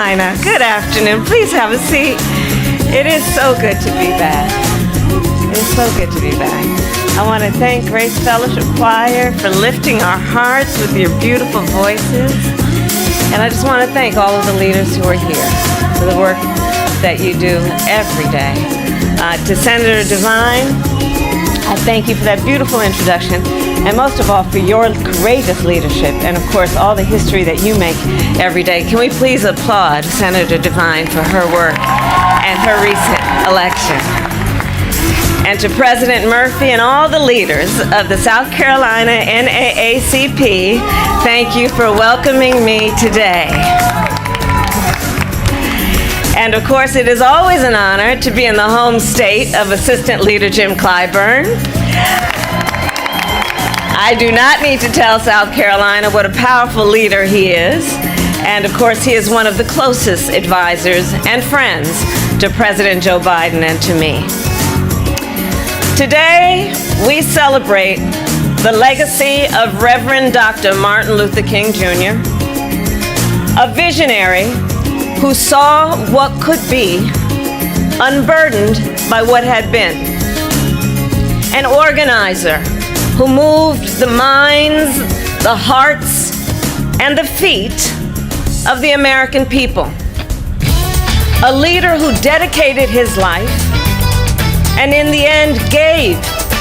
Carolina. Good afternoon. Please have a seat. It is so good to be back. It is so good to be back. I want to thank Grace Fellowship Choir for lifting our hearts with your beautiful voices. And I just want to thank all of the leaders who are here for the work that you do every day. To Senator Devine, I thank you for that beautiful introduction, and most of all for your courageous leadership and, of course, all the history that you make every day. Can we please applaud Senator Devine for her work and her recent election? And to President Murphy and all the leaders of the South Carolina NAACP, thank you for welcoming me today. And of course, it is always an honor to be in the home state of Assistant Leader Jim Clyburn. I do not need to tell South Carolina what a powerful leader he is. And of course, he is one of the closest advisors and friends to President Joe Biden and to me. Today, we celebrate the legacy of Reverend Dr. Martin Luther King Jr., a visionary who saw what could be, unburdened by what had been. An organizer who moved the minds, the hearts, and the feet of the American people. A leader who dedicated his life and in the end gave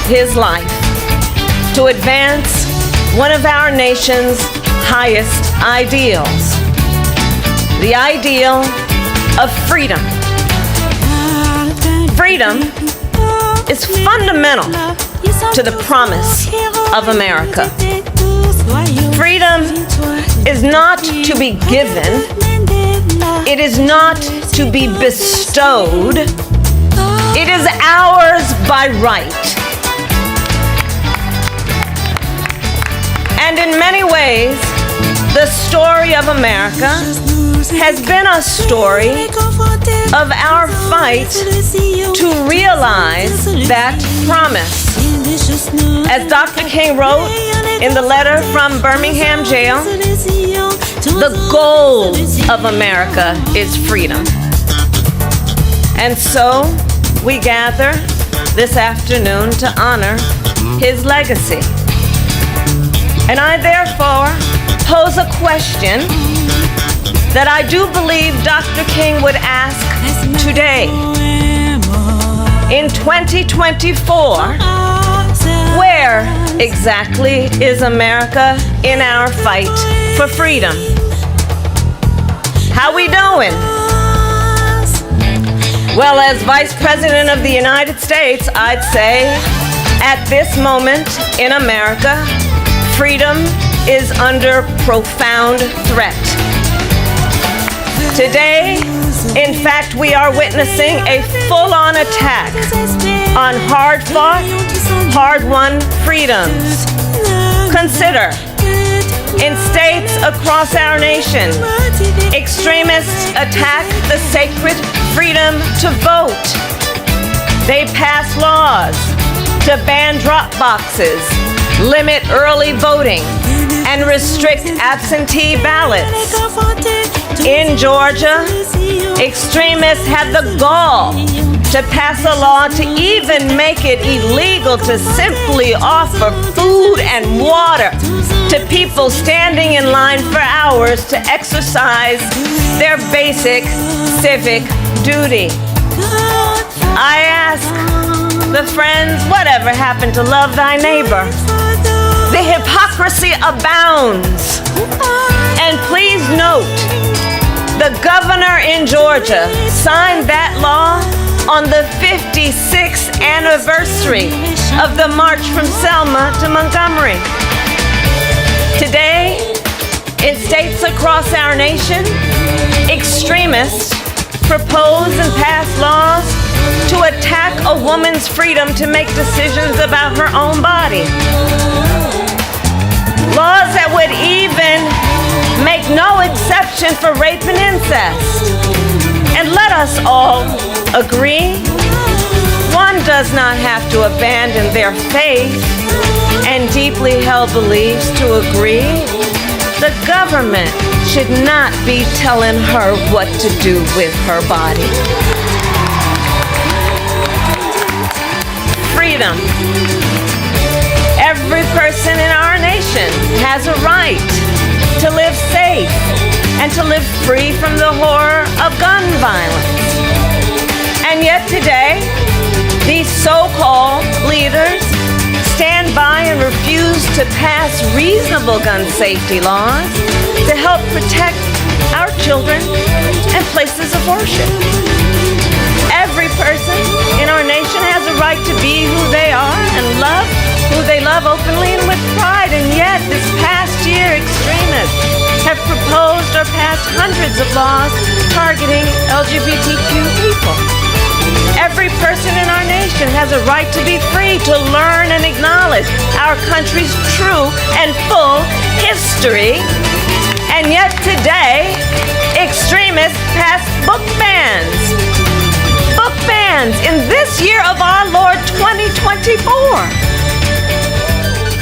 his life to advance one of our nation's highest ideals. The ideal of freedom. Freedom is fundamental to the promise of America. Freedom is not to be given. It is not to be bestowed. It is ours by right. And in many ways, the story of America has been a story of our fight to realize that promise. As Dr. King wrote in the letter from Birmingham jail, the goal of America is freedom. And so we gather this afternoon to honor his legacy. And I therefore pose a question that I do believe Dr. King would ask today. In 2024, where exactly is America in our fight for freedom? How we doing? Well, as Vice President of the United States, I'd say at this moment in America, freedom is under profound threat. Today, in fact, we are witnessing a full-on attack on hard-fought, hard-won freedoms. Consider, in states across our nation, extremists attack the sacred freedom to vote. They pass laws to ban drop boxes, limit early voting, and restrict absentee ballots. In Georgia, extremists have the gall to pass a law to even make it illegal to simply offer food and water to people standing in line for hours to exercise their basic civic duty. I ask the friends, whatever happened to love thy neighbor? The hypocrisy abounds. And please note, the governor in Georgia signed that law on the 56th anniversary of the March from Selma to Montgomery. Today, in states across our nation, extremists propose and pass laws to attack a woman's freedom to make decisions about her own body. Laws that would even make no exception for rape and incest. And let us all agree, one does not have to abandon their faith and deeply held beliefs to agree The government should not be telling her what to do with her body. Freedom. Every person in our nation has a right to live safe and to live free from the horror of gun violence. And yet today, these so-called leaders stand by and refuse to pass reasonable gun safety laws to help protect our children and places of worship. Every person in our nation has a right to be who they are and love who they love openly and with pride. And yet, this past year, extremists have proposed or passed hundreds of laws targeting LGBTQ people. Every person in our nation has a right to be free to learn and acknowledge our country's true and full history. And yet today, extremists pass book bans. Book bans in this year of our Lord 2024.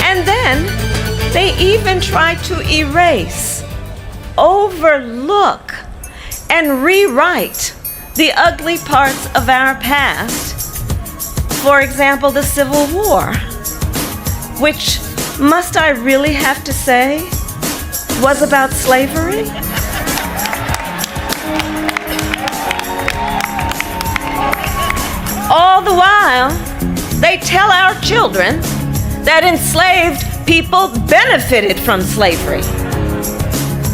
And then they even try to erase, overlook, and rewrite the ugly parts of our past. For example, the Civil War, which, must I really have to say, was about slavery? All the while, they tell our children that enslaved people benefited from slavery.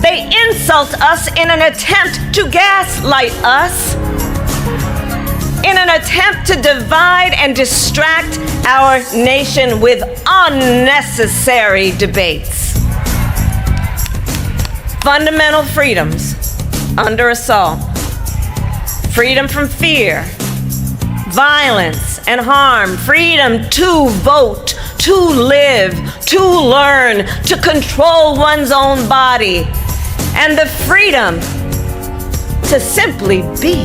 They insult us in an attempt to gaslight us, in an attempt to divide and distract our nation with unnecessary debates. Fundamental freedoms under assault. Freedom from fear, violence, and harm. Freedom to vote, to live, to learn, to control one's own body. And the freedom to simply be.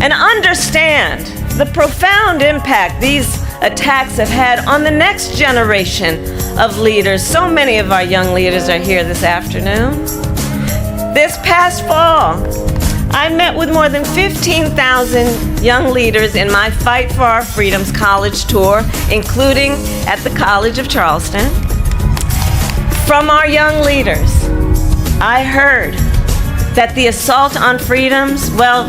And understand the profound impact these attacks have had on the next generation of leaders. So many of our young leaders are here this afternoon. This past fall, I met with more than 15,000 young leaders in my Fight for Our Freedoms college tour, including at the College of Charleston. From our young leaders, I heard that the assault on freedoms, well,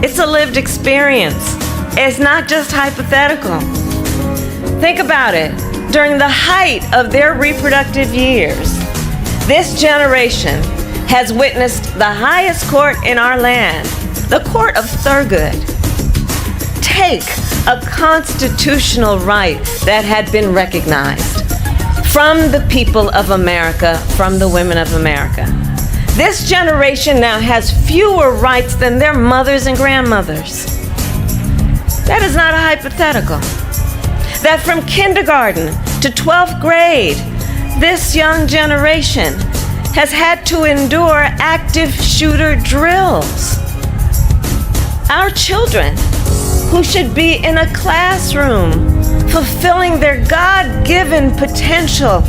it's a lived experience. It's not just hypothetical. Think about it. During the height of their reproductive years, this generation has witnessed the highest court in our land, the Court of Thurgood, take a constitutional right that had been recognized from the people of America, from the women of America. This generation now has fewer rights than their mothers and grandmothers. That is not a hypothetical. That from kindergarten to 12th grade, this young generation has had to endure active shooter drills. Our children, who should be in a classroom, fulfilling their God-given potential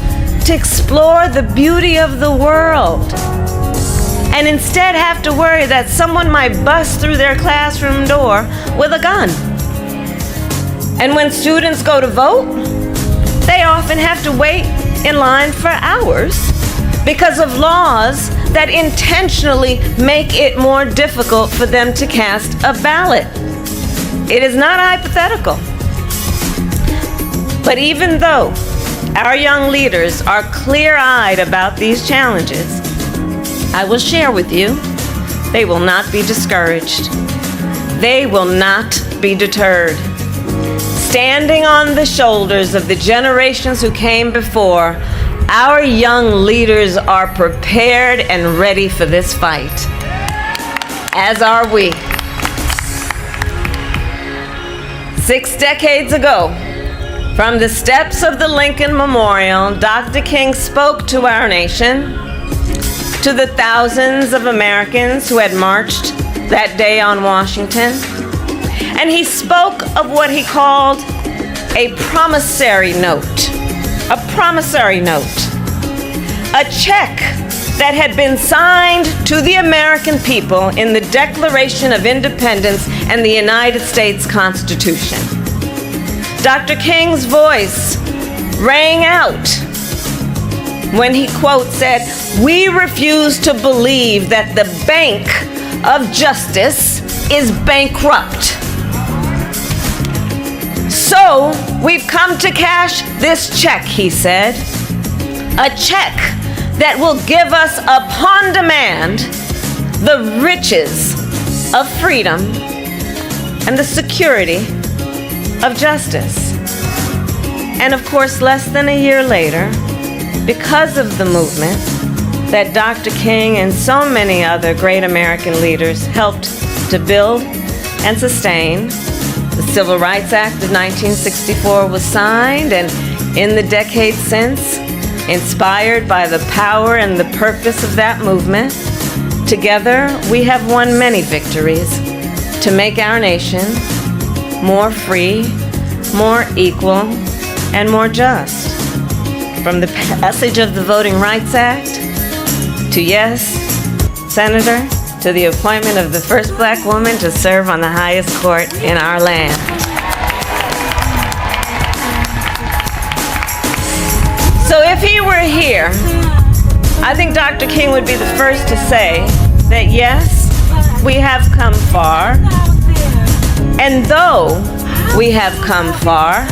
to explore the beauty of the world, and instead have to worry that someone might bust through their classroom door with a gun. And when students go to vote, they often have to wait in line for hours because of laws that intentionally make it more difficult for them to cast a ballot. It is not hypothetical. But even though our young leaders are clear-eyed about these challenges, I will share with you, they will not be discouraged. They will not be deterred. Standing on the shoulders of the generations who came before, our young leaders are prepared and ready for this fight, as are we. 6 decades ago, from the steps of the Lincoln Memorial, Dr. King spoke to our nation, to the thousands of Americans who had marched that day on Washington, and he spoke of what he called a promissory note. A promissory note. a check that had been signed to the American people in the Declaration of Independence and the United States Constitution. Dr. King's voice rang out when he, quote, said, "We refuse to believe that the Bank of Justice is bankrupt. So we've come to cash this check," he said, "a check that will give us upon demand the riches of freedom and the security of justice." And of course, less than a year later, because of the movement that Dr. King and so many other great American leaders helped to build and sustain, the Civil Rights Act of 1964 was signed, and in the decades since, inspired by the power and the purpose of that movement, together we have won many victories to make our nation more free, more equal, and more just. From the passage of the Voting Rights Act, to yes, Senator, to the appointment of the first black woman to serve on the highest court in our land. So if he were here, I think Dr. King would be the first to say that yes, we have come far, and though we have come far,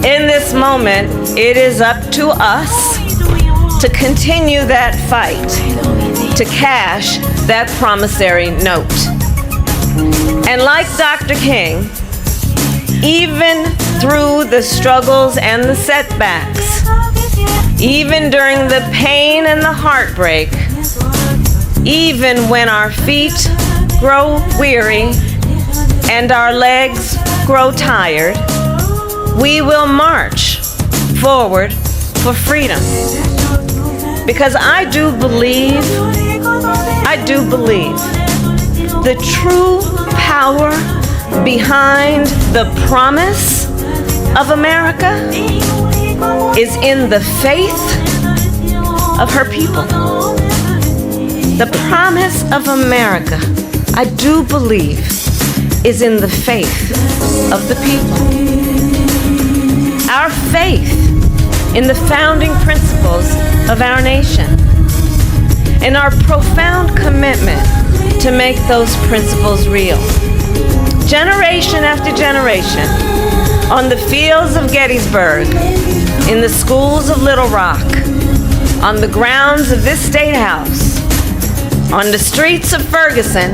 in this moment, it is up to us to continue that fight, to cash that promissory note. And like Dr. King, even through the struggles and the setbacks, even during the pain and the heartbreak, even when our feet grow weary and our legs grow tired, we will march forward for freedom. Because I do believe the true power behind the promise of America is in the faith of her people. The promise of America, I do believe, is in the faith of the people. Our faith in the founding principles of our nation, and our profound commitment to make those principles real. Generation after generation, on the fields of Gettysburg, in the schools of Little Rock, on the grounds of this State House, on the streets of Ferguson,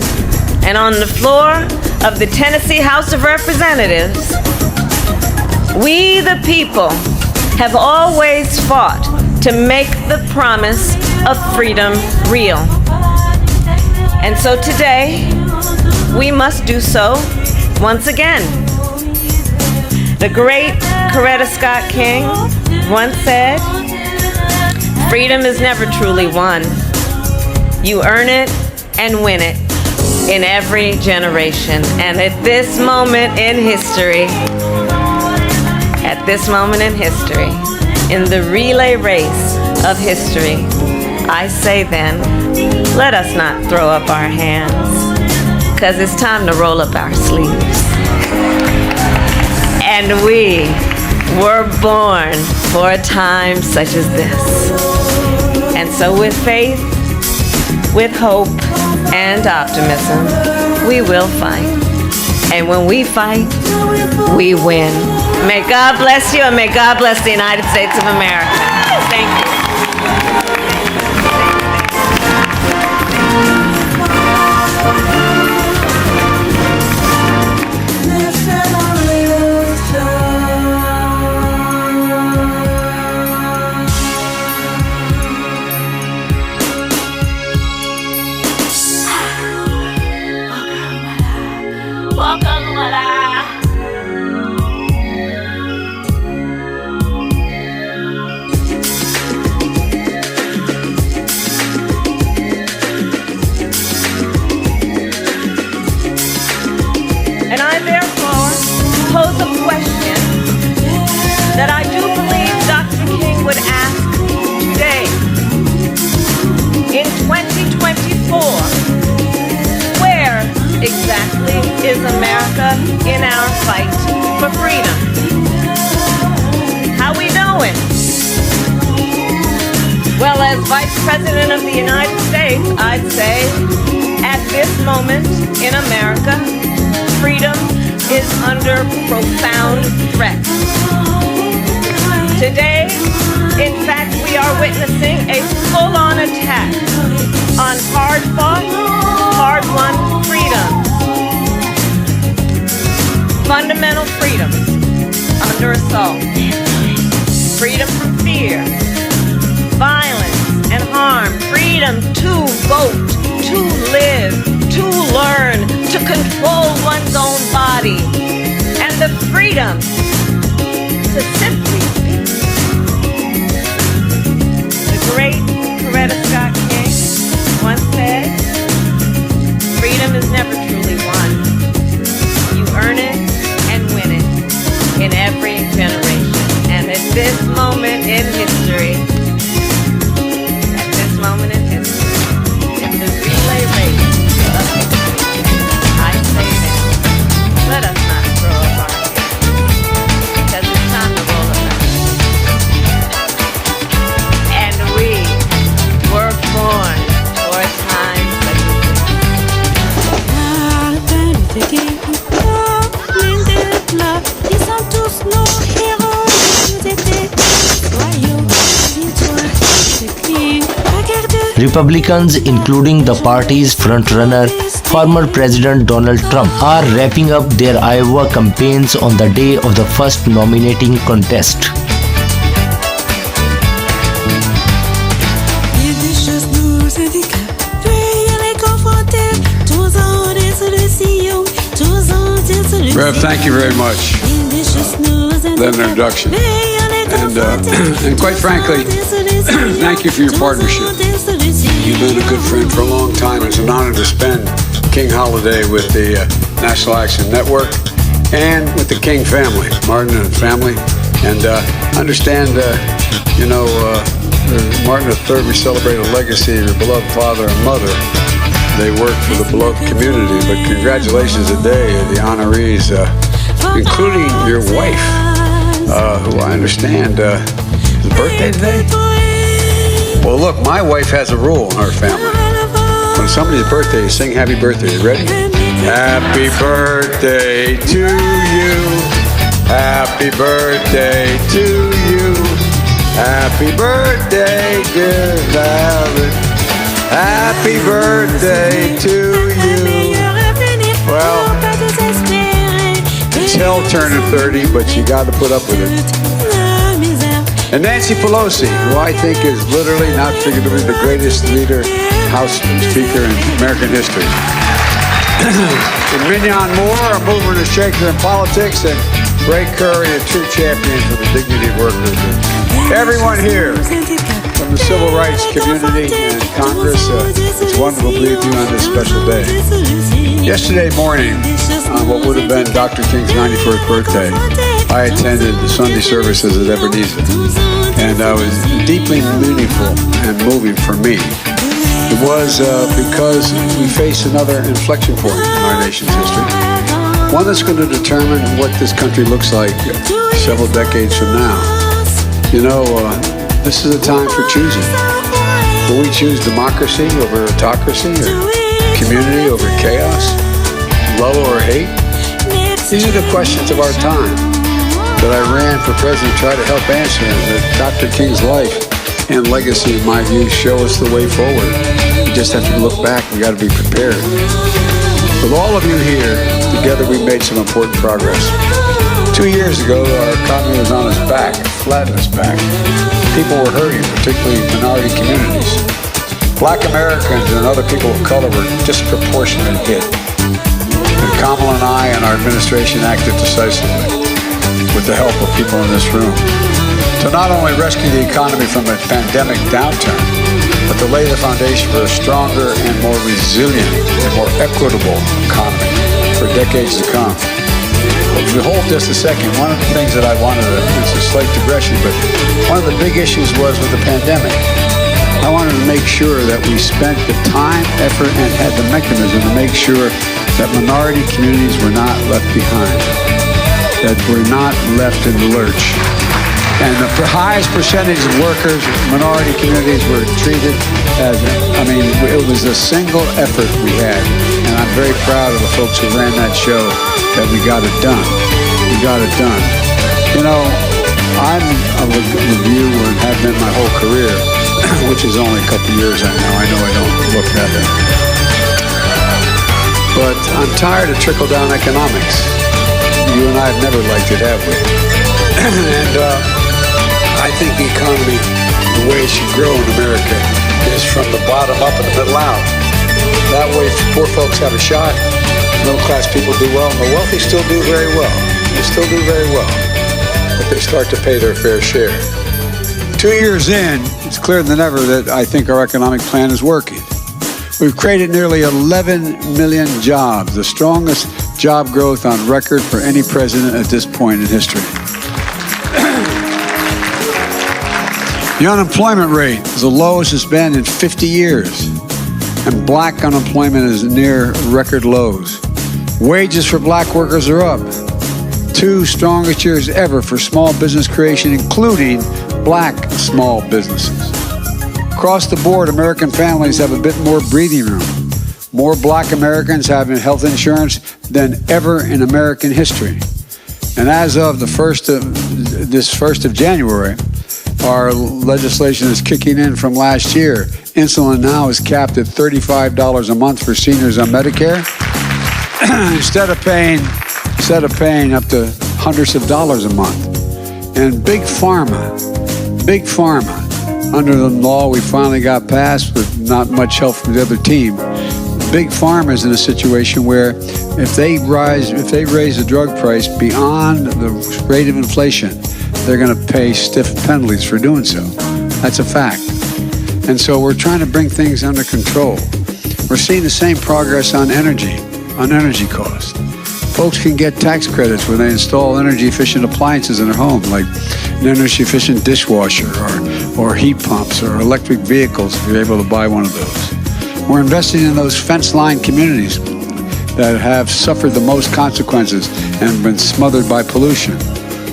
and on the floor of the Tennessee House of Representatives, we the people have always fought to make the promise of freedom real. And so today, we must do so once again. The great Coretta Scott King once said, "Freedom is never truly won. You earn it and win it in every generation." And at this moment in history, in the relay race of history, I say then, let us not throw up our hands, because it's time to roll up our sleeves. And we were born for a time such as this. And so with faith, with hope, and optimism, we will fight. And when we fight, we win. May God bless you, and may God bless the United States of America. Thank you. As Vice President of the United States, I'd say, at this moment in America, freedom is under profound threat. Today, in fact, we are witnessing a full-on attack on hard-fought, hard-won freedoms. Fundamental freedoms under assault. Freedom from fear, violence, and harm. Freedom to vote, to live, to learn, to control one's own body. And the freedom to simply speak. The great Coretta Scott King once said, freedom is never truly won. You earn it and win it in every generation. And at this moment in history, in the relay race of history, I say now, let us not throw up our hands, because it's time to roll it back. And we were born for a time such as this. Ils sont tous nos héros, nous étaient royaux, dis-toi, c'est clean. Republicans, including the party's frontrunner, former President Donald Trump, are wrapping up their Iowa campaigns on the day of the first nominating contest. Rev, thank you very much for that introduction. And quite frankly, thank you for your partnership. You've been a good friend for a long time. It's an honor to spend King Holiday with the National Action Network and with the King family, Martin and family. And understand, Martin III, we celebrate a legacy of your beloved father and mother. They work for the beloved community, but congratulations today to the honorees, including your wife, who I understand is birthday today? Well, look, my wife has a rule in our family. When somebody's birthday, you sing happy birthday. You ready? Happy birthday to you. Happy birthday to you. Happy birthday, dear Valen. Happy birthday to you. Well, it's hell turning 30, but you got to put up with it. And Nancy Pelosi, who I think is literally, not figuratively, the greatest leader, House Speaker in American history. And Mignon Moore, a mover and a shaker in politics, and Ray Curry, a true champion for the dignity of workers. And everyone here from the civil rights community and Congress, it's wonderful to be with you on this special day. Yesterday morning, on what would have been Dr. King's 91st birthday, I attended the Sunday services at Ebenezer, and it was deeply meaningful and moving for me. It was because we face another inflection point in our nation's history, one that's going to determine what this country looks like several decades from now. This is a time for choosing. Will we choose democracy over autocracy, or community over chaos, love over hate? These are the questions of our time that I ran for president to try to help answer, and that Dr. King's life and legacy, in my view, show us the way forward. We just have to look back. We got to be prepared. With all of you here, together we made some important progress. 2 years ago, our economy was on its back, flat on its back. People were hurting, particularly minority communities. Black Americans and other people of color were disproportionately hit. And Kamala and I and our administration acted decisively, with the help of people in this room, to not only rescue the economy from a pandemic downturn, but to lay the foundation for a stronger and more resilient and more equitable economy for decades to come. If we hold just a second, one of the things that I wanted to, it's a slight digression, but one of the big issues was with the pandemic. I wanted to make sure that we spent the time, effort, and had the mechanism to make sure that minority communities were not left behind, that we're not left in the lurch. And the highest percentage of workers, minority communities were treated as, it was a single effort we had. And I'm very proud of the folks who ran that show that we got it done. We got it done. You know, I'm a reviewer and have been my whole career, which is only a couple years I know I don't look that way. But I'm tired of trickle-down economics. You and I have never liked it, have we? And I think the economy, the way it should grow in America, is from the bottom up and the middle out. That way, poor folks have a shot, middle-class people do well, and the wealthy still do very well. They still do very well, but they start to pay their fair share. 2 years in, it's clearer than ever that I think our economic plan is working. We've created nearly 11 million jobs, the strongest job growth on record for any president at this point in history. The unemployment rate is the lowest it's been in 50 years, and black unemployment is near record lows. Wages for black workers are up. 2 strongest years ever for small business creation, including black small businesses. Across the board, American families have a bit more breathing room. More black Americans have health insurance than ever in American history. And as of this 1st of January, our legislation is kicking in from last year. Insulin now is capped at $35 a month for seniors on Medicare, instead of paying up to hundreds of dollars a month. And Big Pharma, under the law we finally got passed with not much help from the other team, Big Pharma is in a situation where if they raise the drug price beyond the rate of inflation, they're going to pay stiff penalties for doing so. That's a fact. And so we're trying to bring things under control. We're seeing the same progress on energy costs. Folks can get tax credits when they install energy-efficient appliances in their home, like an energy-efficient dishwasher or heat pumps or electric vehicles if you're able to buy one of those. We're investing in those fence-lined communities that have suffered the most consequences and been smothered by pollution,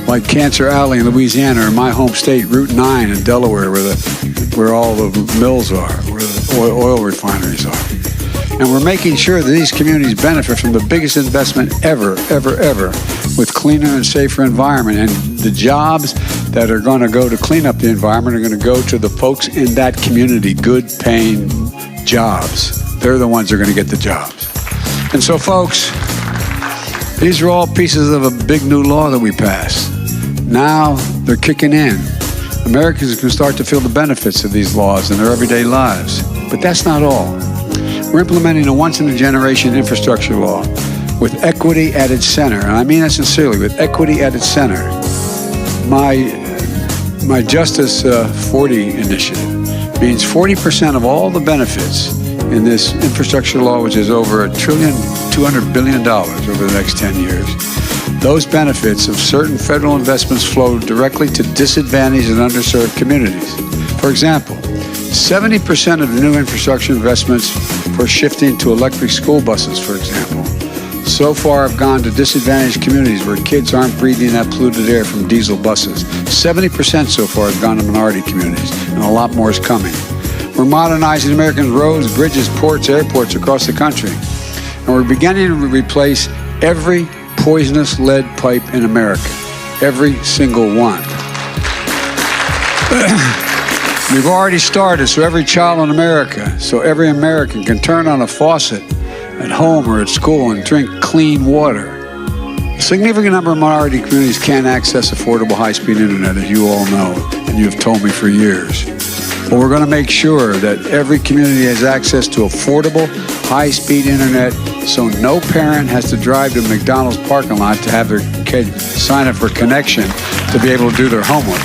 like Cancer Alley in Louisiana, or my home state, Route 9 in Delaware, where all the mills are, where the oil refineries are. And we're making sure that these communities benefit from the biggest investment ever, with cleaner and safer environment. And the jobs that are going to go to clean up the environment are going to go to the folks in that community, good paying jobs. They're the ones that are going to get the jobs. And so, folks, these are all pieces of a big new law that we passed. Now they're kicking in. Americans can start to feel the benefits of these laws in their everyday lives. But that's not all. We're implementing a once-in-a-generation infrastructure law with equity at its center. And I mean that sincerely, with equity at its center. My Justice 40 initiative means 40% of all the benefits in this infrastructure law, which is over $1.2 trillion over the next 10 years. Those benefits of certain federal investments flow directly to disadvantaged and underserved communities. For example, 70% of the new infrastructure investments for shifting to electric school buses, for example, so far have gone to disadvantaged communities where kids aren't breathing that polluted air from diesel buses. 70% so far have gone to minority communities, and a lot more is coming. We're modernizing American roads, bridges, ports, airports across the country. And we're beginning to replace every poisonous lead pipe in America. Every single one. We've already started, so every child in America, so every American can turn on a faucet at home or at school and drink clean water. A significant number of minority communities can't access affordable high-speed internet, as you all know, and you've told me for years. But we're going to make sure that every community has access to affordable, high-speed internet, so no parent has to drive to McDonald's parking lot to have their kid sign up for connection to be able to do their homework.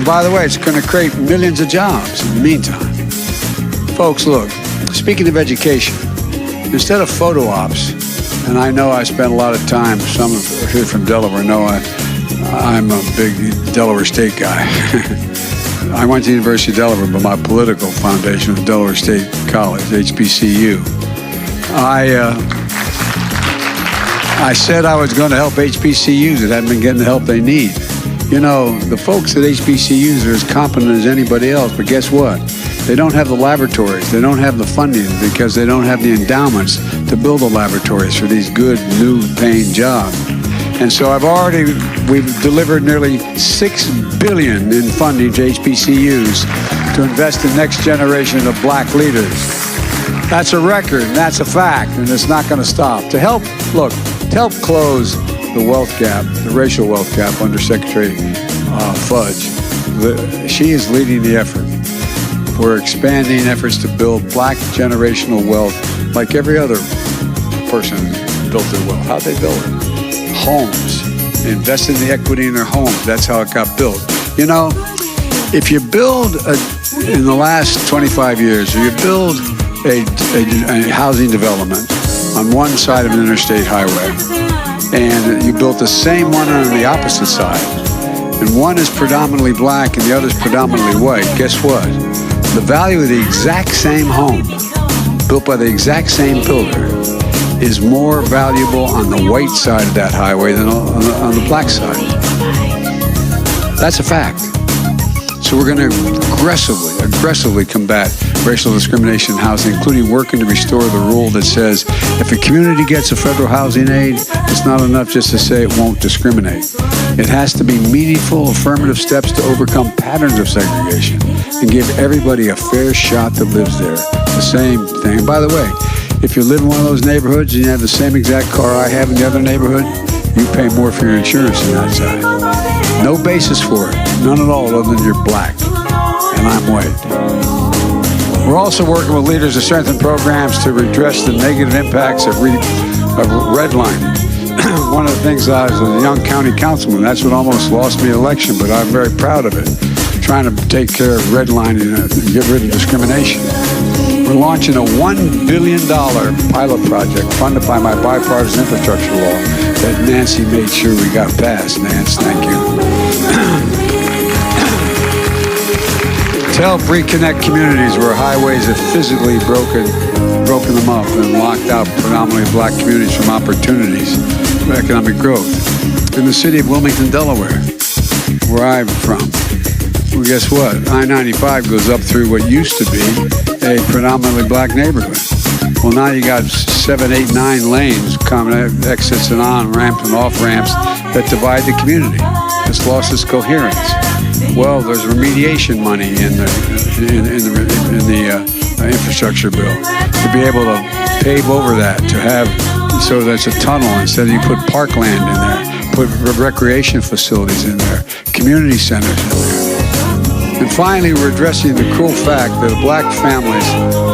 By the way, it's going to create millions of jobs in the meantime. Folks, look, speaking of education, instead of photo ops, and I know I spent a lot of time, some here from Delaware know I'm a big Delaware State guy. I went to the University of Delaware, but my political foundation was Delaware State College, HBCU. I said I was going to help HBCUs that hadn't been getting the help they need. You know, the folks at HBCUs are as competent as anybody else, but guess what? They don't have the laboratories. They don't have the funding because they don't have the endowments to build the laboratories for these good, new paying jobs. And so we've delivered nearly $6 billion in funding to HBCUs to invest in next generation of black leaders. That's a record, and that's a fact, and it's not going to stop. To help close the wealth gap, the racial wealth gap under Secretary Fudge, she is leading the effort. We're expanding efforts to build black generational wealth like every other person built their wealth. How'd they build it? Homes. They invest in the equity in their homes. That's how it got built. You know, if you build in the last 25 years, or you build a housing development on one side of an interstate highway, and you built the same one on the opposite side, and one is predominantly black and the other is predominantly white, guess what? The value of the exact same home, built by the exact same builder, is more valuable on the white side of that highway than on the black side. That's a fact. So we're going to aggressively combat racial discrimination in housing, including working to restore the rule that says if a community gets a federal housing aid, it's not enough just to say it won't discriminate. It has to be meaningful, affirmative steps to overcome patterns of segregation and give everybody a fair shot that lives there. The same thing. And by the way, if you live in one of those neighborhoods and you have the same exact car I have in the other neighborhood, you pay more for your insurance than that side. No basis for it. None at all other than you're black and I'm white. We're also working with leaders to strengthen programs to redress the negative impacts of redlining. One of the things I was a young county councilman, that's what almost lost me the election, but I'm very proud of it. Trying to take care of redlining and get rid of discrimination. We're launching a $1 billion pilot project funded by my bipartisan infrastructure law that Nancy made sure we got passed. Nance, thank you. To help reconnect communities where highways have physically broken them up and locked out predominantly black communities from opportunities for economic growth. In the city of Wilmington, Delaware, where I'm from, well, guess what? I-95 goes up through what used to be a predominantly black neighborhood. Well, now you got 7, 8, 9 lanes, common exits and on ramps and off ramps that divide the community. It's lost its coherence. Well, there's remediation money in the infrastructure bill to be able to pave over that, to have so that's a tunnel instead of you put parkland in there, put recreation facilities in there, community centers in there. And finally, we're addressing the cruel fact that a black family's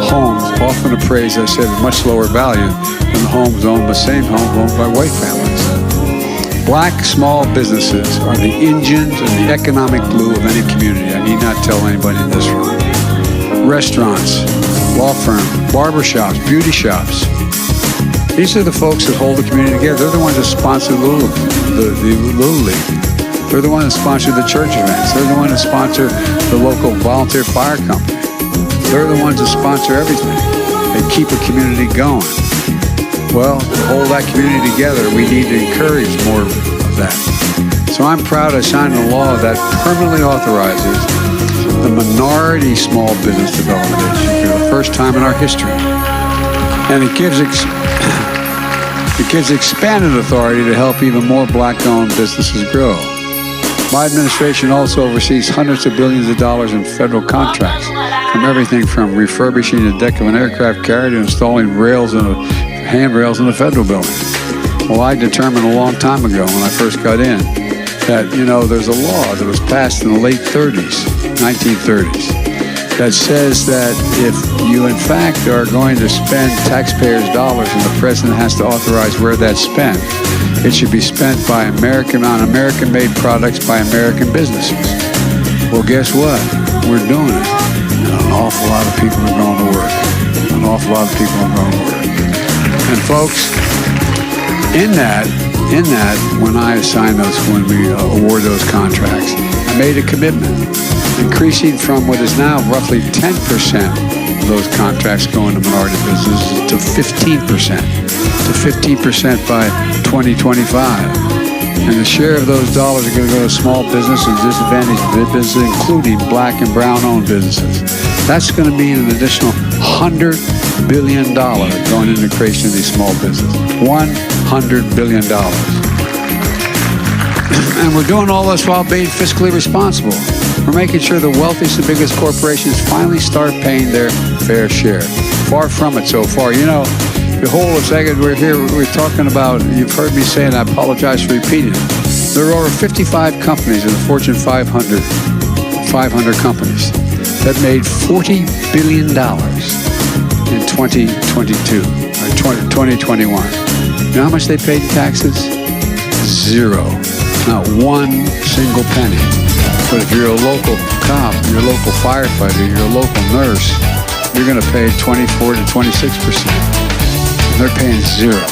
homes, often appraised, as I said, at much lower value than the homes owned, the same home owned by white families. Black small businesses are the engines and the economic glue of any community. I need not tell anybody in this room. Restaurants, law firms, barbershops, beauty shops. These are the folks that hold the community together. They're the ones that sponsor the Little League. They're the ones that sponsor the church events. They're the ones that sponsor the local volunteer fire company. They're the ones that sponsor everything. They keep a community going. Well, to hold that community together, we need to encourage more of that. So I'm proud I signed a law that permanently authorizes the minority small business development agency for the first time in our history. And it gives expanded authority to help even more black-owned businesses grow. My administration also oversees hundreds of billions of dollars in federal contracts, from everything from refurbishing the deck of an aircraft carrier to installing handrails in a federal building. Well, I determined a long time ago when I first got in that, there's a law that was passed in the late 1930s, that says that if you, in fact, are going to spend taxpayers' dollars and the president has to authorize where that's spent, it should be spent on American-made products by American businesses. Well, guess what? We're doing it. And an awful lot of people are going to work. And folks, in that, when we award those contracts, I made a commitment, increasing from what is now roughly 10% of those contracts going to minority businesses to 15%, by 2025. And the share of those dollars are going to go to small businesses and disadvantaged businesses, including black and brown-owned businesses. That's going to mean an additional $100 billion going into the creation of these small businesses. $100 billion. And we're doing all this while being fiscally responsible. We're making sure the wealthiest and biggest corporations finally start paying their fair share. Far from it so far. You know, hold a second, we're talking about, you've heard me say, and I apologize for repeating it. There are over 55 companies in the Fortune 500 companies that made $40 billion in 2022, or 2021. You know how much they paid in taxes? Zero. Not one single penny. But if you're a local cop, you're a local firefighter, you're a local nurse, you're going to pay 24 to 26%. They're paying zero.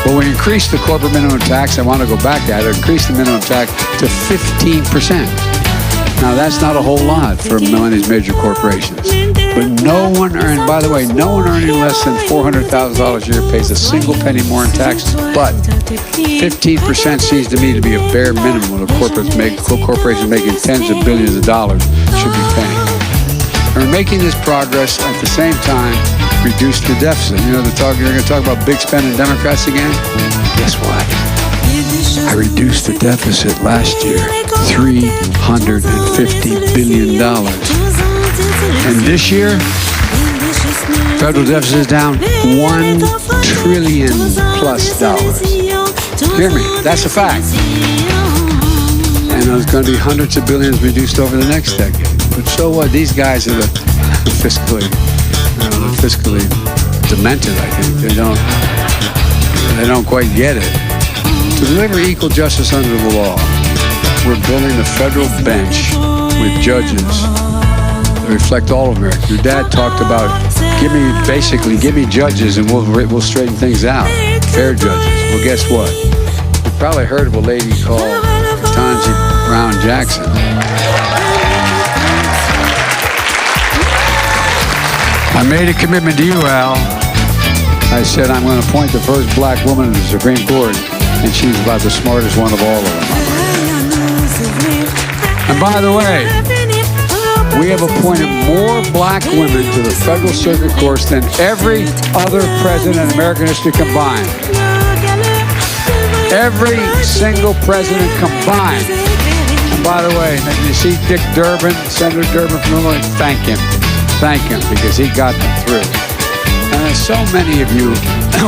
But we increased the corporate minimum tax. I want to go back at it. Increased the minimum tax to 15%. Now, that's not a whole lot for many of these major corporations. But no one earning, by the way, no one earning less than $400,000 a year pays a single penny more in taxes. But 15% seems to me to be a bare minimum what corporations making tens of billions of dollars should be paying. And we're making this progress at the same time reduce the deficit. You know, you're going to talk about big spending Democrats again? Guess what? I reduced the deficit last year, $350 billion. And this year, federal deficit is down $1 trillion plus dollars. Hear me, that's a fact. And there's going to be hundreds of billions reduced over the next decade. But so what? These guys are the fiscally demented, I think. They don't quite get it. To deliver equal justice under the law, we're building a federal bench with judges that reflect all of America. Your dad talked about, give me judges and we'll straighten things out. Fair judges. Well, guess what? You've probably heard of a lady called Ketanji Brown Jackson. I made a commitment to you, Al. I said I'm going to appoint the first black woman to the Supreme Court, and she's about the smartest one of all of them. And by the way, we have appointed more black women to the federal circuit courts than every other president in American history combined. Every single president combined. And by the way, you see Dick Durbin, Senator Durbin from Illinois, thank him. Thank him, because he got them through. And so many of you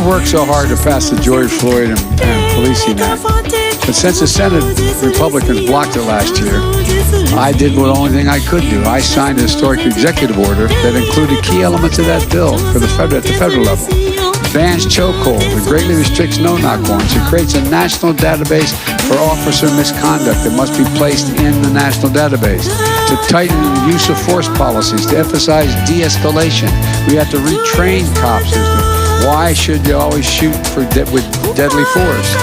worked so hard to pass the George Floyd and Policing Act. But since the Senate Republicans blocked it last year, I did the only thing I could do. I signed a historic executive order that included key elements of that bill at the federal level. Bans chokehold. It greatly restricts no-knock warrants. It creates a national database for officer misconduct that must be placed in the national database. To tighten the use of force policies, to emphasize de-escalation. We have to retrain cops as to why should you always shoot with deadly force.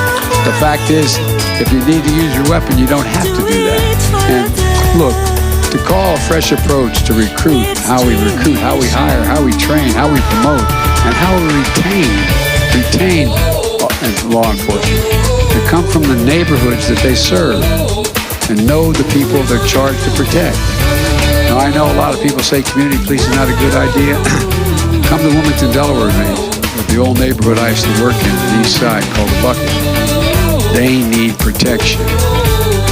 The fact is, if you need to use your weapon, you don't have to do that. And look, to call a fresh approach to how we hire, how we train, how we promote, and how we retain law enforcement. They come from the neighborhoods that they serve and know the people they're charged to protect. Now, I know a lot of people say community police is not a good idea. Come to Wilmington, Delaware with me, with the old neighborhood I used to work in, the east side, called the Bucket. They need protection.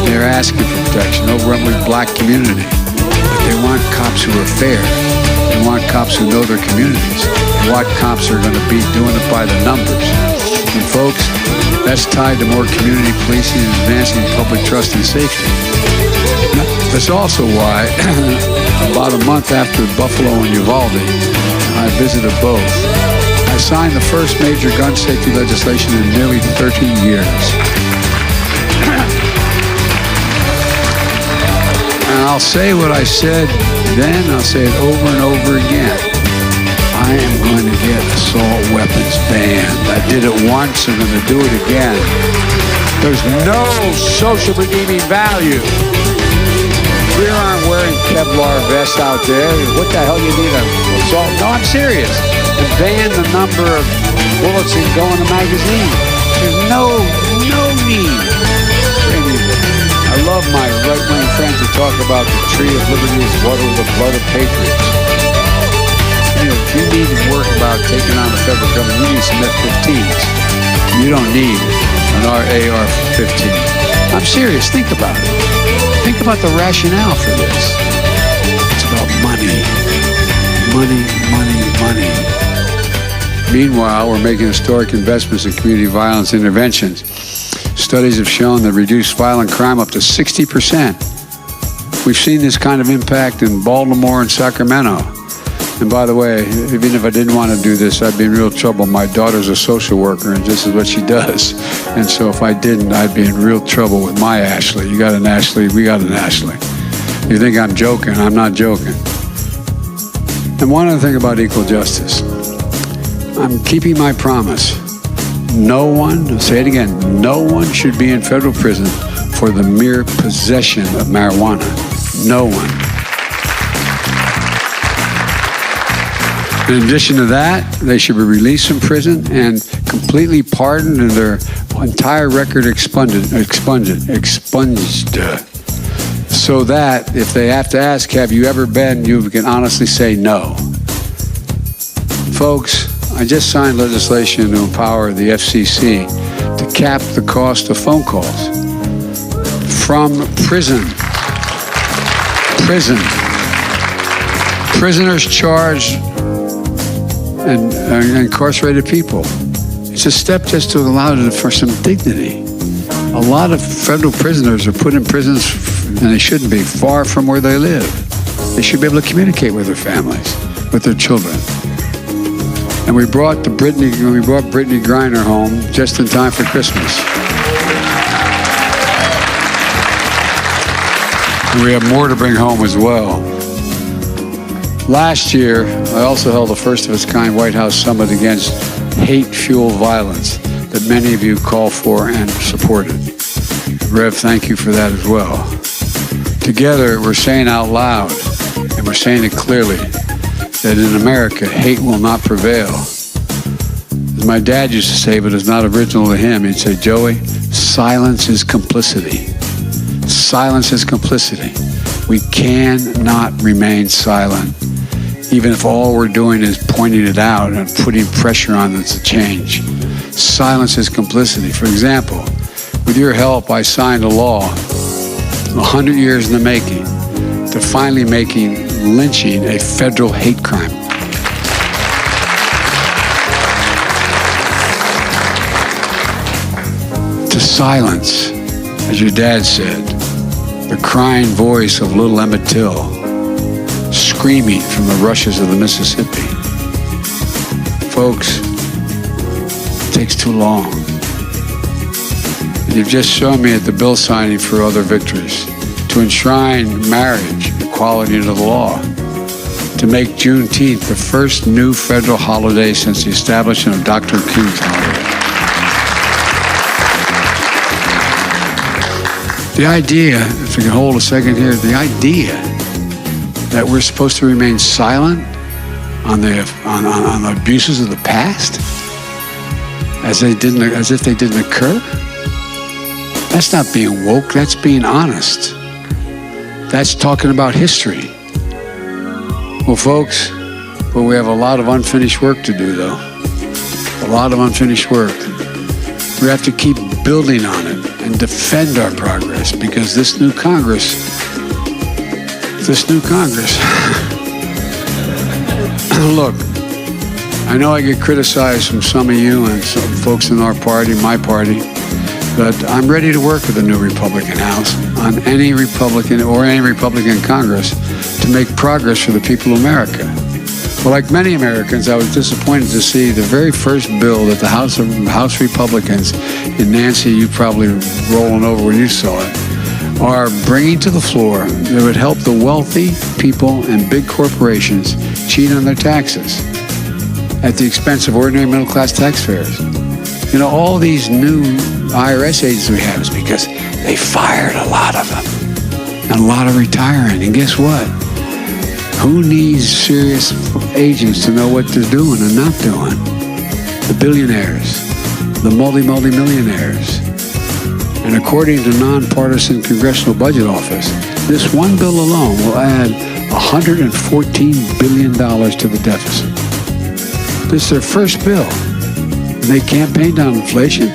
They're asking for protection, overwhelmingly black community. But they want cops who are fair. They want cops who know their communities. They want cops who are going to be doing it by the numbers. And folks, that's tied to more community policing and advancing public trust and safety. That's also why, about a month after Buffalo and Uvalde, I visited both. I signed the first major gun safety legislation in nearly 30 years. And I'll say what I said then, I'll say it over and over again. I am going to get assault weapons banned. I did it once, I'm going to do it again. There's no social redeeming value. We aren't wearing Kevlar vests out there. What the hell you need an assault? No, I'm serious. And ban the number of bullets that go in a magazine. There's no need love my right-wing friends who talk about the tree of liberty is watered with the blood of patriots. If you need to work about taking on the federal government, you need some F-15s. You don't need an AR-15. I'm serious. Think about it. Think about the rationale for this. It's about money. Money, money, money. Meanwhile, we're making historic investments in community violence interventions. Studies have shown that reduced violent crime up to 60%. We've seen this kind of impact in Baltimore and Sacramento. And by the way, even if I didn't want to do this, I'd be in real trouble. My daughter's a social worker, and this is what she does. And so if I didn't, I'd be in real trouble with my Ashley. You got an Ashley, we got an Ashley. You think I'm joking? I'm not joking. And one other thing about equal justice. I'm keeping my promise. No one, say it again, no one should be in federal prison for the mere possession of marijuana. No one. In addition to that, they should be released from prison and completely pardoned and their entire record expunged. So that if they have to ask, have you ever been, you can honestly say no. Folks, I just signed legislation to empower the FCC to cap the cost of phone calls from prison. Prisoners charged and incarcerated people. It's a step just to allow it for some dignity. A lot of federal prisoners are put in prisons, and they shouldn't be, far from where they live. They should be able to communicate with their families, with their children. And we brought Brittany Griner home just in time for Christmas. And we have more to bring home as well. Last year, I also held the first of its kind White House Summit against hate-fueled violence that many of you called for and supported. Rev, thank you for that as well. Together, we're saying out loud, and we're saying it clearly, that in America, hate will not prevail. As my dad used to say, but it's not original to him, he'd say, Joey, silence is complicity. Silence is complicity. We cannot remain silent, even if all we're doing is pointing it out and putting pressure on it to change. Silence is complicity. For example, with your help, I signed a law 100 years in the making to finally making lynching a federal hate crime. To silence, as your dad said, the crying voice of little Emmett Till, screaming from the rushes of the Mississippi. Folks, it takes too long. And you've just shown me at the bill signing for other victories, to enshrine marriage equality into the law, to make Juneteenth the first new federal holiday since the establishment of Dr. King's holiday. The idea, if we can hold a second here, the idea that we're supposed to remain silent on the abuses of the past, as if they didn't occur, that's not being woke, that's being honest. That's talking about history. Well, folks, we have a lot of unfinished work to do, though. A lot of unfinished work. We have to keep building on it and defend our progress, because this new Congress, look, I know I get criticized from some of you and some folks in our party, my party, but I'm ready to work with the new Republican House on any Republican Congress to make progress for the people of America. Well, like many Americans, I was disappointed to see the very first bill that the House Republicans, and Nancy, you probably rolling over when you saw it, are bringing to the floor that would help the wealthy people and big corporations cheat on their taxes at the expense of ordinary middle-class taxpayers. You know, all these new IRS agents we have is because they fired a lot of them and a lot of retiring. And guess what? Who needs serious agents to know what they're doing and not doing? The billionaires, the multi-millionaires. And according to nonpartisan Congressional Budget Office, this one bill alone will add $114 billion to the deficit. This is their first bill. And they campaigned on inflation.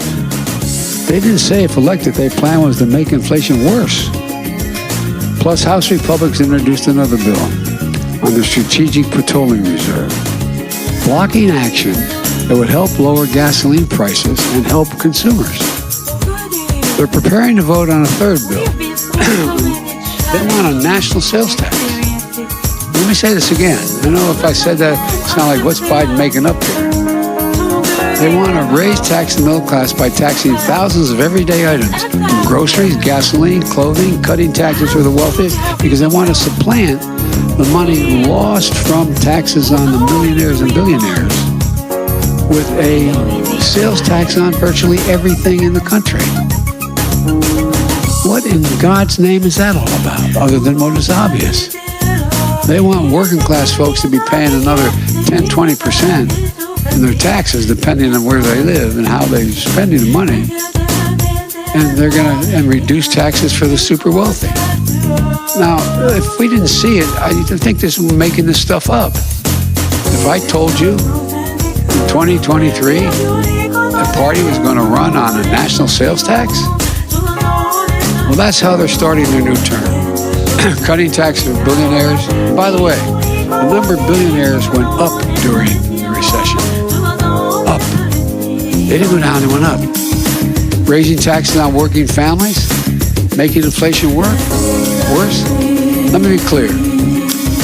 They didn't say if elected their plan was to make inflation worse. Plus, House Republicans introduced another bill on the Strategic Petroleum Reserve, blocking action that would help lower gasoline prices and help consumers. They're preparing to vote on a third bill. They want a national sales tax. Let me say this again. I know if I said that, it sounds like, what's Biden making up here? They want to raise tax on the middle class by taxing thousands of everyday items, from groceries, gasoline, clothing, cutting taxes for the wealthiest, because they want to supplant the money lost from taxes on the millionaires and billionaires with a sales tax on virtually everything in the country. What in God's name is that all about, other than what is obvious? They want working class folks to be paying another 10-20% in their taxes, depending on where they live and how they're spending the money. And they're going to reduce taxes for the super wealthy. Now, if we didn't see it, I think this is making this stuff up. If I told you in 2023 the party was going to run on a national sales tax, well, that's how they're starting their new term. Cutting taxes for billionaires. By the way, the number of billionaires went up during the recession. Up. They didn't go down, they went up. Raising taxes on working families, making inflation worse. Let me be clear.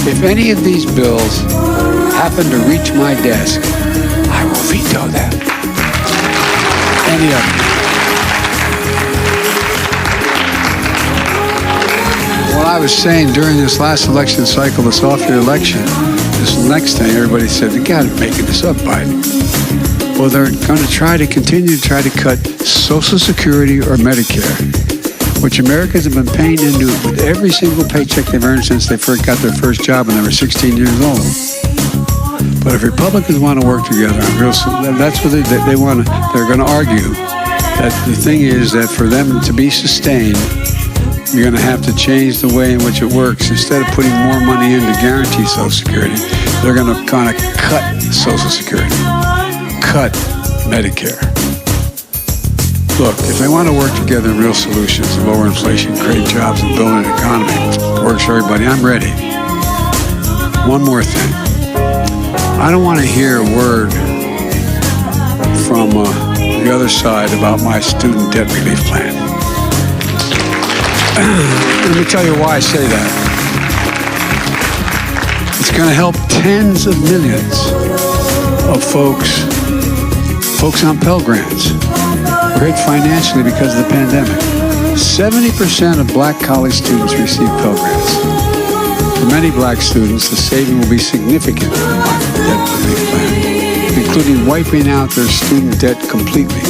If any of these bills happen to reach my desk, I will veto them. Any of them. What I was saying during this last election cycle, this off-year election, this next thing, everybody said, you got to making this up, Biden. Well, they're going to continue to cut Social Security or Medicare, which Americans have been paying into with every single paycheck they've earned since they first got their first job when they were 16 years old. But if Republicans want to work together, that's what they want. They're going to argue that the thing is that for them to be sustained, you're going to have to change the way in which it works. Instead of putting more money in to guarantee Social Security, they're going to kind of cut Social Security, cut Medicare. Look, if they want to work together in real solutions to lower inflation, create jobs, and build an economy that works for everybody, I'm ready. One more thing. I don't want to hear a word from the other side about my student debt relief plan. Let me tell you why I say that. It's going to help tens of millions of folks on Pell Grants, great financially because of the pandemic. 70% of black college students receive Pell Grants. For many black students, the saving will be significant in my debt relief plan, including wiping out their student debt completely.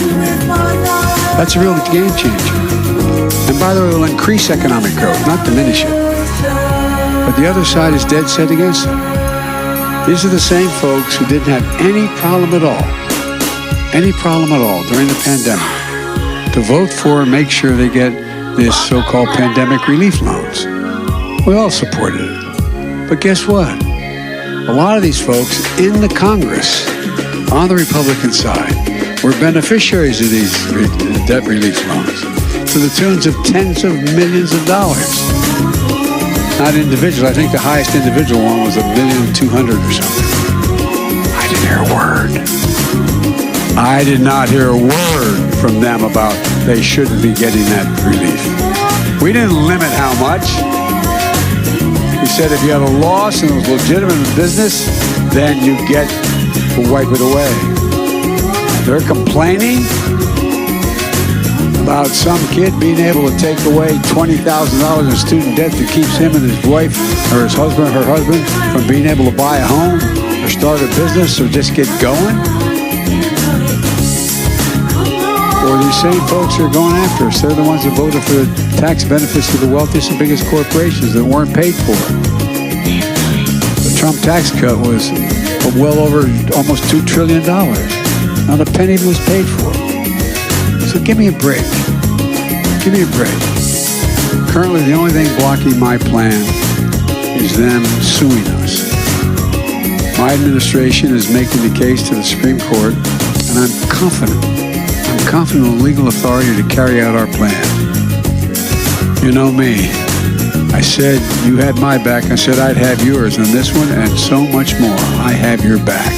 That's a real game changer. And by the way, it will increase economic growth, not diminish it. But the other side is dead set against it. These are the same folks who didn't have any problem at all during the pandemic to vote for and make sure they get this so-called pandemic relief loans. We all supported it. But guess what? A lot of these folks in the Congress on the Republican side were beneficiaries of these debt relief loans to the tunes of tens of millions of dollars. Not individual. I think the highest individual one was $1,200,000 or something. I didn't hear a word. I did not hear a word from them about they shouldn't be getting that relief. We didn't limit how much. We said if you had a loss and it was legitimate in business, then you get to wipe it away. They're complaining about some kid being able to take away $20,000 in student debt that keeps him and his wife or his husband, her husband, from being able to buy a home or start a business or just get going. Or these same folks are going after us. They're the ones that voted for the tax benefits to the wealthiest and biggest corporations that weren't paid for. The Trump tax cut was well over almost $2 trillion. Not a penny was paid for. So give me a break. Give me a break. Currently, the only thing blocking my plan is them suing us. My administration is making the case to the Supreme Court, and I'm confident in the legal authority to carry out our plan. You know me. I said you had my back. I said I'd have yours on this one and so much more. I have your back.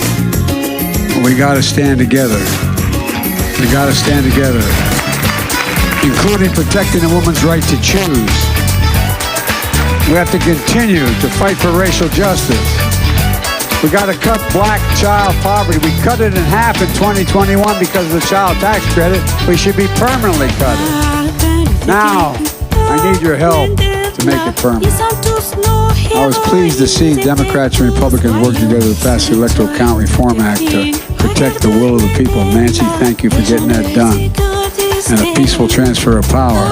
We got to stand together. We got to stand together, including protecting a woman's right to choose. We have to continue to fight for racial justice. We got to cut black child poverty. We cut it in half in 2021 because of the child tax credit. We should be permanently cut it. Now, I need your help to make it permanent. I was pleased to see Democrats and Republicans work together to pass the Electoral Count Reform Act to protect the will of the people. Nancy, thank you for getting that done. And a peaceful transfer of power.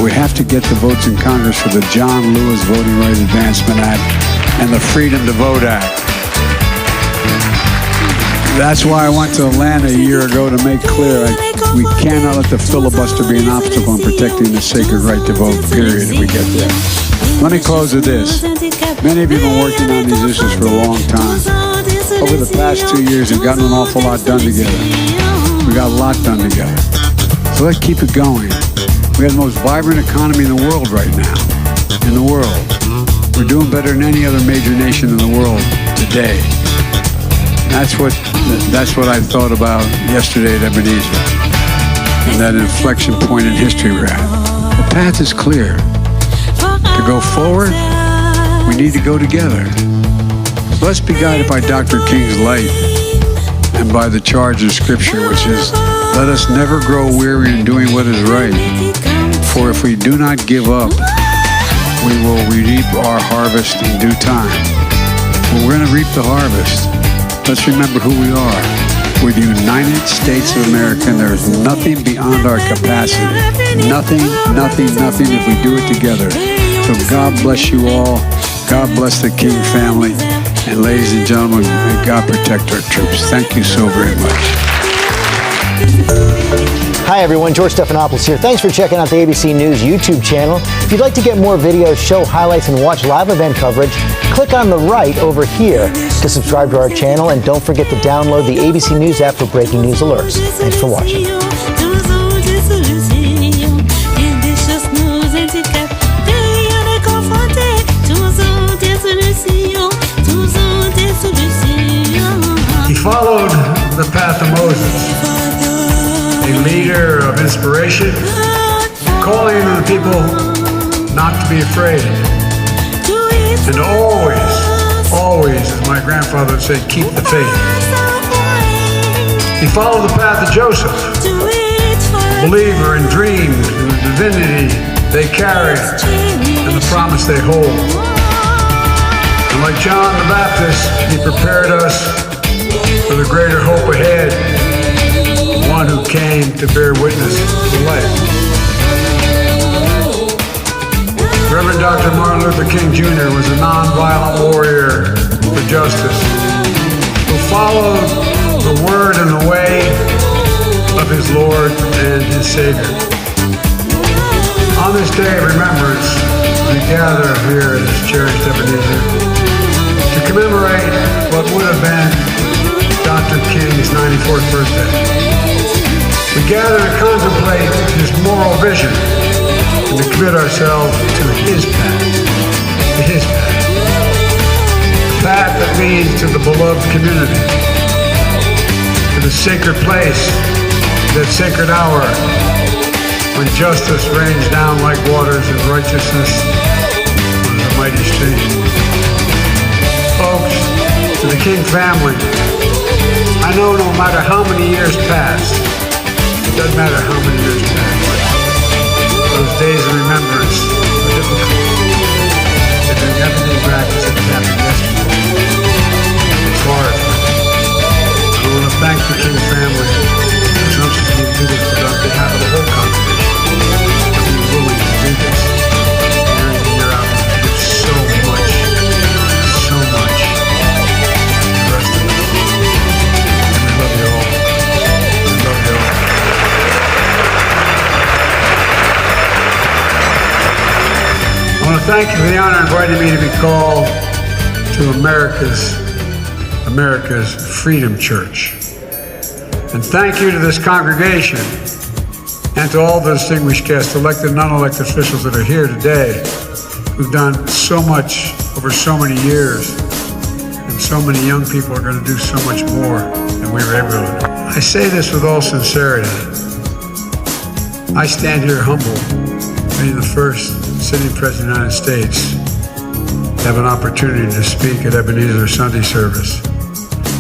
We have to get the votes in Congress for the John Lewis Voting Rights Advancement Act and the Freedom to Vote Act. That's why I went to Atlanta a year ago to make clear we cannot let the filibuster be an obstacle in protecting the sacred right to vote, period, if we get there. Let me close with this. Many of you have been working on these issues for a long time. Over the past 2 years, we've gotten an awful lot done together. We got a lot done together. So let's keep it going. We have the most vibrant economy in the world right now. In the world. We're doing better than any other major nation in the world today. That's what I thought about yesterday at Ebenezer. And that inflection point in history we're at. The path is clear. To go forward, we need to go together. So let's be guided by Dr. King's light and by the charge of Scripture, which is, let us never grow weary in doing what is right. For if we do not give up, we will reap our harvest in due time. Well, we're going to reap the harvest. Let's remember who we are. We're the United States of America, and there is nothing beyond our capacity. Nothing if we do it together. So God bless you all. God bless the King family. And ladies and gentlemen, may God protect our troops. Thank you so very much. Hi everyone, George Stephanopoulos here. Thanks for checking out the ABC News YouTube channel. If you'd like to get more videos, show highlights, and watch live event coverage, click on the right over here to subscribe to our channel, and don't forget to download the ABC News app for breaking news alerts. Thanks for watching. He followed the path of Moses, a leader of inspiration, calling to the people not to be afraid, and always, as my grandfather would say, keep the faith. He followed the path of Joseph, a believer in dreams and the divinity they carry and the promise they hold. And like John the Baptist, he prepared us for the greater hope ahead, one who came to bear witness to life. Reverend Dr. Martin Luther King Jr. was a nonviolent warrior for justice who followed the word and the way of his Lord and his Savior. On this day of remembrance, we gather here at this cherished Ebenezer to commemorate what would have been Dr. King's 94th birthday. We gather to contemplate his moral vision and to commit ourselves to his path, the path that leads to the beloved community, to the sacred place, that sacred hour when justice rains down like waters and righteousness on the mighty stream. Folks, to the King family, I know no matter how many years pass, it doesn't matter how many years pass, those days of remembrance are difficult. They bring everything back as if it happened yesterday. It's hard. I want to thank the King family for assumptions to do this, but on behalf of the whole congregation, for being willing to do this year in and year out. We give so much to the rest of us. And we love you all. We love you all. thank you for the honor of inviting me to be called to America's Freedom Church. And thank you to this congregation and to all the distinguished guests, elected and non-elected officials that are here today, who've done so much over so many years, and so many young people are going to do so much more than we were able to do. I say this with all sincerity. I stand here humble, being the first sitting president of the United States to have an opportunity to speak at Ebenezer Sunday service.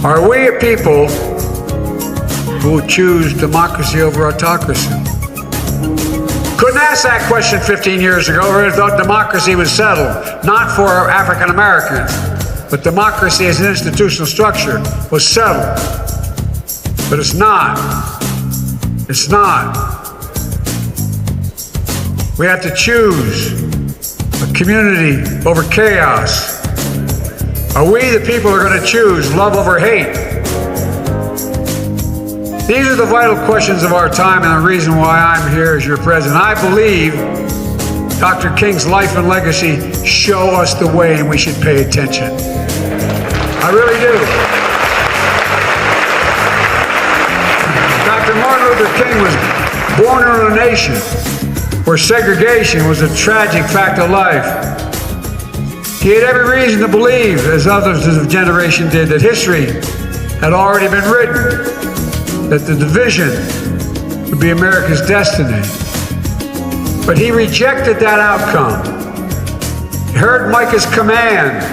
Are we a people who will choose democracy over autocracy? Couldn't ask that question 15 years ago. We thought democracy was settled, not for African Americans, but democracy as an institutional structure was settled. But it's not. It's not. We have to choose a community over chaos. Are we the people who are going to choose love over hate? These are the vital questions of our time and the reason why I'm here as your president. I believe Dr. King's life and legacy show us the way and we should pay attention. I really do. Dr. Martin Luther King was born in a nation where segregation was a tragic fact of life. He had every reason to believe, as others of his generation did, that history had already been written, that the division would be America's destiny. But he rejected that outcome. He heard Micah's command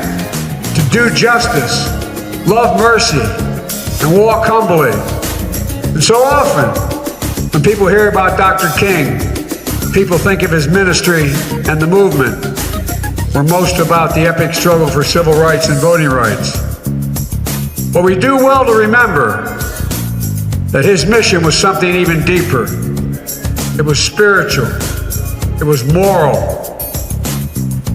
to do justice, love mercy, and walk humbly. And so often, when people hear about Dr. King, people think of his ministry and the movement were most about the epic struggle for civil rights and voting rights. But we do well to remember that his mission was something even deeper. It was spiritual. It was moral.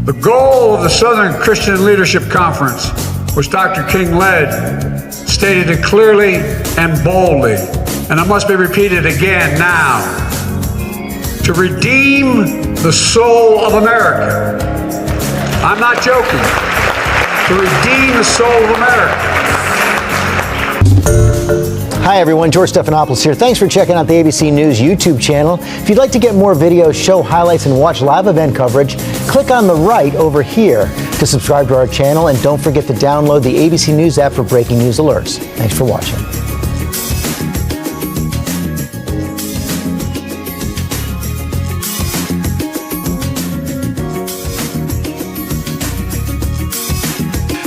The goal of the Southern Christian Leadership Conference, which Dr. King led, stated it clearly and boldly, and it must be repeated again now, to redeem the soul of America. I'm not joking. To redeem the soul of America. Hi everyone, George Stephanopoulos here. Thanks for checking out the ABC News YouTube channel. If you'd like to get more videos, show highlights, and watch live event coverage, click on the right over here to subscribe to our channel, and don't forget to download the ABC News app for breaking news alerts. Thanks for watching.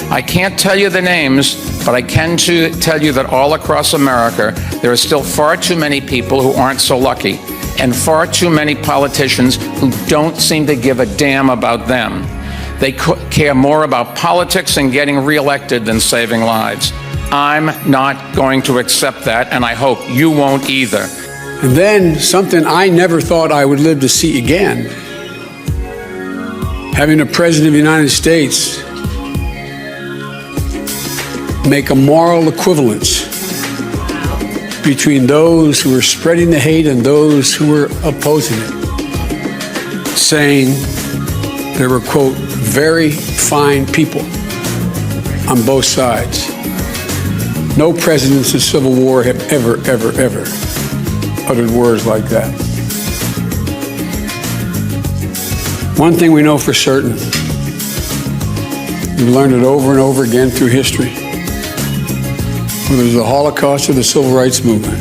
I can't tell you the names, but I can tell you that all across America, there are still far too many people who aren't so lucky, and far too many politicians who don't seem to give a damn about them. They care more about politics and getting reelected than saving lives. I'm not going to accept that, and I hope you won't either. And then something I never thought I would live to see again. Having a president of the United States make a moral equivalence between those who are spreading the hate and those who are opposing it, saying there were, quote, very fine people on both sides. No presidents in Civil War have ever uttered words like that. One thing we know for certain, we've learned it over and over again through history, whether it's the Holocaust or the Civil Rights Movement,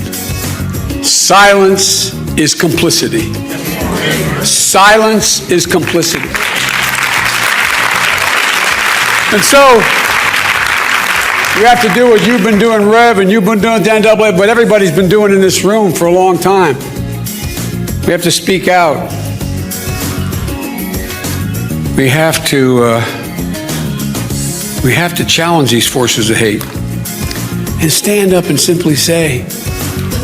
silence is complicity. Silence is complicity. And so, we have to do what you've been doing, Rev, and you've been doing the NAA, what everybody's been doing in this room for a long time. We have to speak out. We have to challenge these forces of hate and stand up and simply say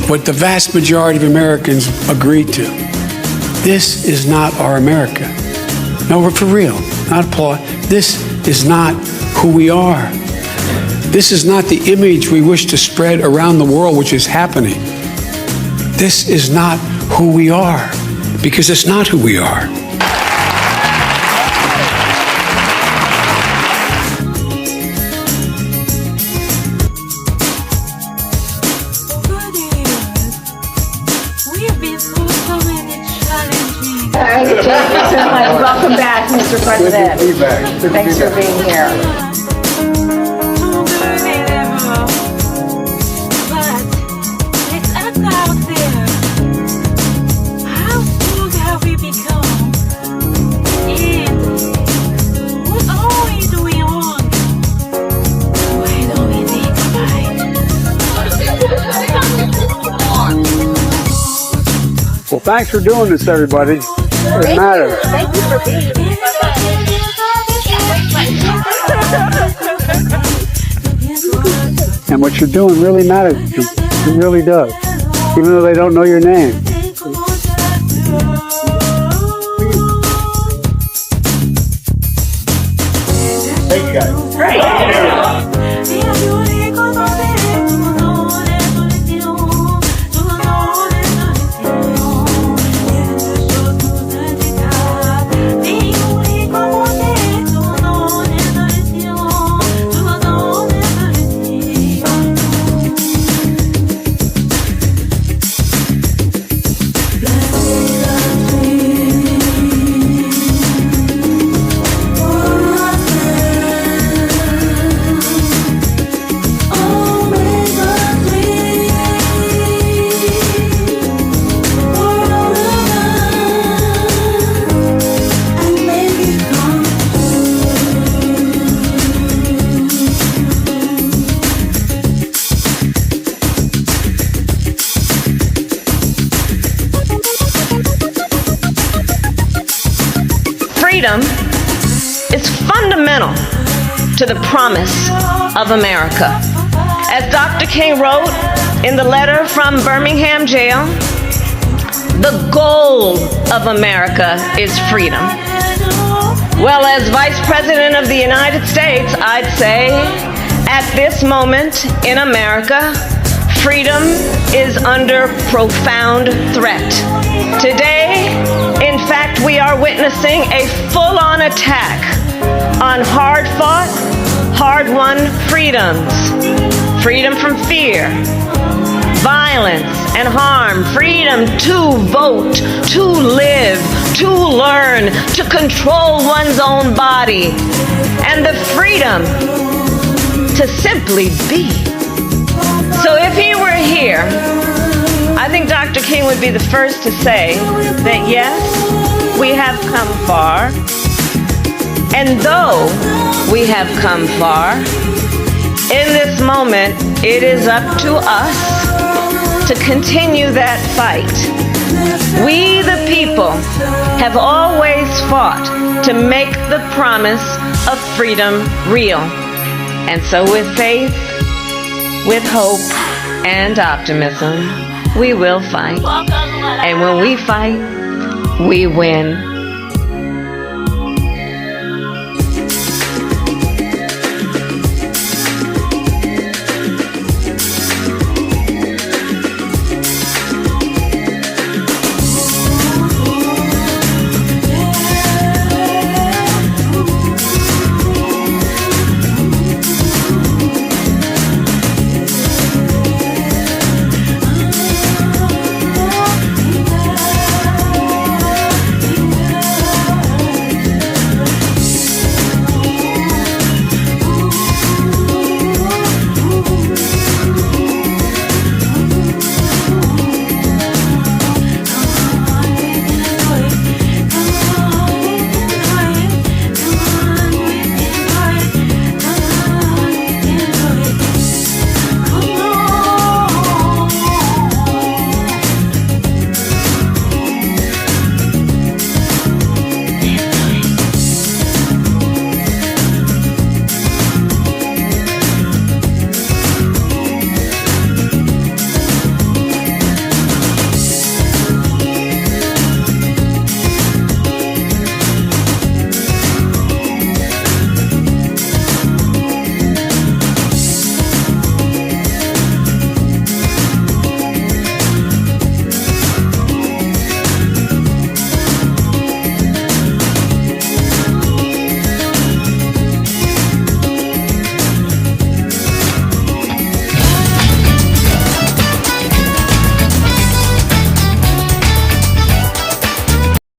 what the vast majority of Americans agreed to. This is not our America. No, we're for real, not applaud. This is not who we are. This is not the image we wish to spread around the world, which is happening. This is not who we are, because it's not who we are. Mr. President. Good to be back. Good to be Thanks for back. being here. Well, thanks for doing this, everybody. It matters. Thank you for being here. And what you're doing really matters. It really does. Even though they don't know your name. Thank you, guys. Great. Freedom is fundamental to the promise of America. As Dr. King wrote in the letter from Birmingham jail, the goal of America is freedom. Well, as Vice President of the United States, I'd say at this moment in America, freedom is under profound threat. Today, in fact, we are witnessing a full-on attack on hard-fought, hard-won freedoms. Freedom from fear, violence, and harm. Freedom to vote, to live, to learn, to control one's own body. And the freedom to simply be. So if he were here, I think Dr. King would be the first to say that yes, we have come far. And though we have come far, in this moment, it is up to us to continue that fight. We, the people, have always fought to make the promise of freedom real. And so with faith, with hope, and optimism, we will fight. And when we fight, we win.